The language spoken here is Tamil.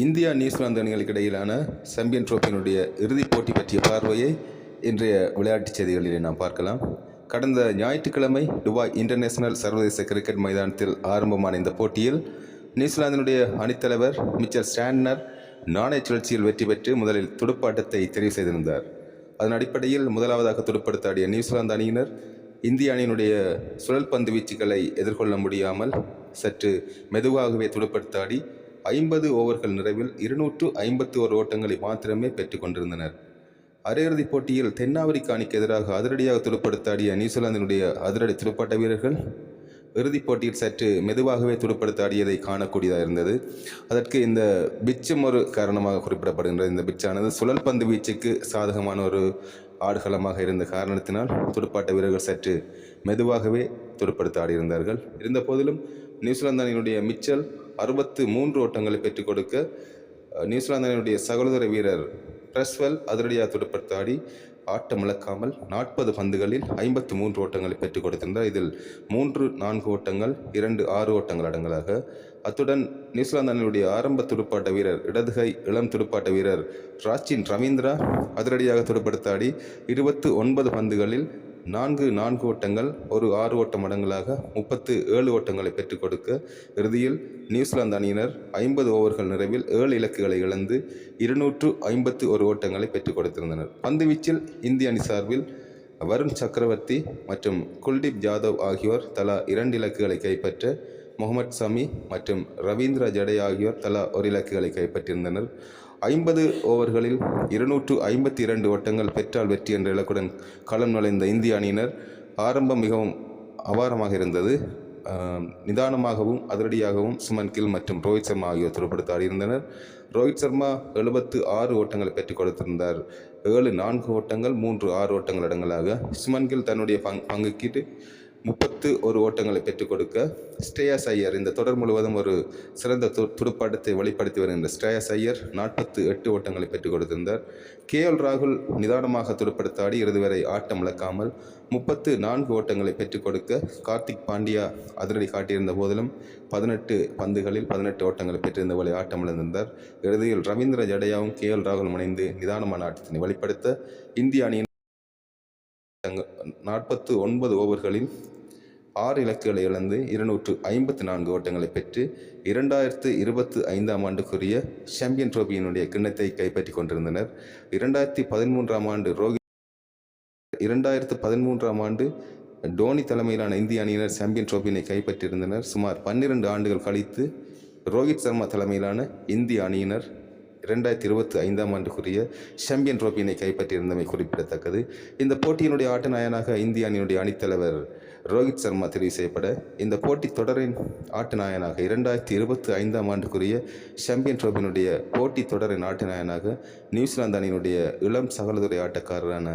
இந்தியா நியூசிலாந்து அணிகளுக்கு இடையிலான சாம்பியன் ட்ரோஃபியினுடைய இறுதிப் போட்டி பற்றிய பார்வையை இன்றைய விளையாட்டுச் செய்திகளிலே நாம் பார்க்கலாம். கடந்த ஞாயிற்றுக்கிழமை துபாய் இன்டர்நேஷனல் சர்வதேச கிரிக்கெட் மைதானத்தில் ஆரம்பமான இந்த போட்டியில் நியூசிலாந்தினுடைய அணித்தலைவர் மிச்சல் ஸ்டாண்ட்னர் நாணய சுழற்சியில் வெற்றி பெற்று முதலில் துடுப்பாட்டத்தை தெரிவு செய்திருந்தார். அதன் அடிப்படையில் முதலாவதாக துடுப்படுத்தாடிய நியூசிலாந்து அணியினர் இந்திய அணியினுடைய சுழல் பந்து வீச்சுகளை எதிர்கொள்ள முடியாமல் சற்று மெதுவாகவே துடுப்படுத்தாடி 50 ஓவர்கள் நிறைவில் 251 ஓட்டங்களை மாத்திரமே பெற்றுக் கொண்டிருந்தனர். அரையிறுதிப் போட்டியில் தென்னாப்பிரிக்க அணிக்கு எதிராக அதிரடியாக துடுப்படுத்தாடிய நியூசிலாந்தினுடைய அதிரடி துடுப்பாட்ட வீரர்கள் இறுதிப் போட்டியில் சற்று மெதுவாகவே துடுப்படுத்தாடியதை காணக்கூடியதாக இருந்தது. அதற்கு இந்த பிச்சும் ஒரு காரணமாக குறிப்பிடப்படுகின்றது. இந்த பிச்சானது சுழல் பந்து வீச்சுக்கு சாதகமான ஒரு ஆடுகளமாக இருந்த காரணத்தினால் துடுப்பாட்ட வீரர்கள் சற்று மெதுவாகவே துடுப்படுத்தாடியிருந்தார்கள். இருந்த போதிலும் நியூசிலாந்து அணியினுடைய மிச்சல் 63 ஓட்டங்களை பெற்றுக் கொடுக்க நியூசிலாந்து அணியினுடைய சகோதர வீரர் பிரஸ்வெல் அதிரடியாக துடுப்படுத்தாடி ஆட்டமிழக்காமல் 40 பந்துகளில் 53 ஓட்டங்களை பெற்றுக் கொடுத்திருந்தார். இதில் 3 4 ஓட்டங்கள் 2 6 ஓட்டங்கள் அடங்கலாக. அத்துடன் நியூசிலாந்து அணியினுடைய ஆரம்ப துடுப்பாட்ட வீரர் இடதுகை இளம் துடுப்பாட்ட வீரர் ராச்சின் ரவீந்திரா அதிரடியாக துடுப்படுத்தாடி 29 பந்துகளில் 4 ஓட்டங்கள் 6 ஓட்டம் அடங்கலாக 37 ஓட்டங்களை பெற்றுக் கொடுக்க இறுதியில் நியூசிலாந்து அணியினர் 50 ஓவர்கள் நிறைவில் 7 இலக்குகளை இழந்து 251 ஓட்டங்களை பெற்றுக் கொடுத்திருந்தனர். பந்துவீச்சில் இந்திய அணி சார்பில் வருண் சக்கரவர்த்தி மற்றும் குல்தீப் யாதவ் ஆகியோர் தலா 2 இலக்குகளை கைப்பற்ற, முகமது ஷமி மற்றும் ரவீந்திர ஜடேஜா ஆகியோர் தலா 1 இலக்குகளை கைப்பற்றியிருந்தனர். 50 ஓவர்களில் 252 ஓட்டங்கள் பெற்றால் வெற்றி என்ற இலக்குடன் களம் நுழைந்த இந்திய அணியினர் ஆரம்பம் மிகவும் அபாரமாக இருந்தது. நிதானமாகவும் அதிரடியாகவும் சுமன் கில் மற்றும் ரோஹித் சர்மா ஆகியோர் துடுப்படுத்த ஆடியிருந்தனர். ரோஹித் சர்மா 76 ஓட்டங்களை பெற்றுக் கொடுத்திருந்தார். 7 4 ஓட்டங்கள் 3 6 ஓட்டங்கள் அடங்கலாக. சுமன் கில் தன்னுடைய பங்குக்கு 31 ஓட்டங்களை பெற்றுக் கொடுக்க, ஸ்ரேயாஸ் ஐயர் இந்த தொடர் முழுவதும் ஒரு சிறந்த துடுப்பாட்டத்தை வெளிப்படுத்தி வருகின்ற ஸ்ரேயாஸ் ஐயர் 48 ஓட்டங்களை பெற்றுக் கொடுத்திருந்தார். KL ராகுல் நிதானமாக துடுப்படுத்தாடி இறுதி வரை ஆட்டம் இழக்காமல் 34 ஓட்டங்களை பெற்றுக் கொடுக்க, கார்த்திக் பாண்டியா அதிரடி காட்டியிருந்த போதிலும் 18 பந்துகளில் 18 ஓட்டங்களை பெற்றிருந்த போல ஆட்டம் இழந்திருந்தார். இறுதியில் ரவீந்திர ஜடேஜாவும் KL ராகுல் இணைந்து நிதானமான ஆட்டத்தினை வெளிப்படுத்த இந்திய அணியின் 49 ஓவர்களில் 6 இலக்குகளை இழந்து 254 ஓட்டங்களை பெற்று 2025 ஆண்டுக்குரிய சாம்பியன் ட்ரோஃபியினுடைய கிண்ணத்தை கைப்பற்றி கொண்டிருந்தனர். 2013 ஆண்டு டோனி தலைமையிலான இந்திய அணியினர் சாம்பியன் ட்ரோஃபியினை கைப்பற்றியிருந்தனர். சுமார் 12 ஆண்டுகள் கழித்து ரோஹித் சர்மா தலைமையிலான இந்திய அணியினர் 2025 ஆண்டுக்குரிய சாம்பியன் ட்ரோஃபியினை கைப்பற்றியிருந்தமை குறிப்பிடத்தக்கது. இந்த போட்டியினுடைய ஆட்ட நாயகனாக இந்திய அணியினுடைய அணித்தலைவர் ரோஹித் சர்மா தெரிவு செய்யப்பட, இந்த போட்டி தொடரின் ஆட்ட நாயகனாக 2025 ஆண்டுக்குரிய சாம்பியன் ட்ரோஃபியினுடைய போட்டி தொடரின் ஆட்ட நாயகனாக நியூசிலாந்து அணியினுடைய இளம் சகலதுறை ஆட்டக்காரரான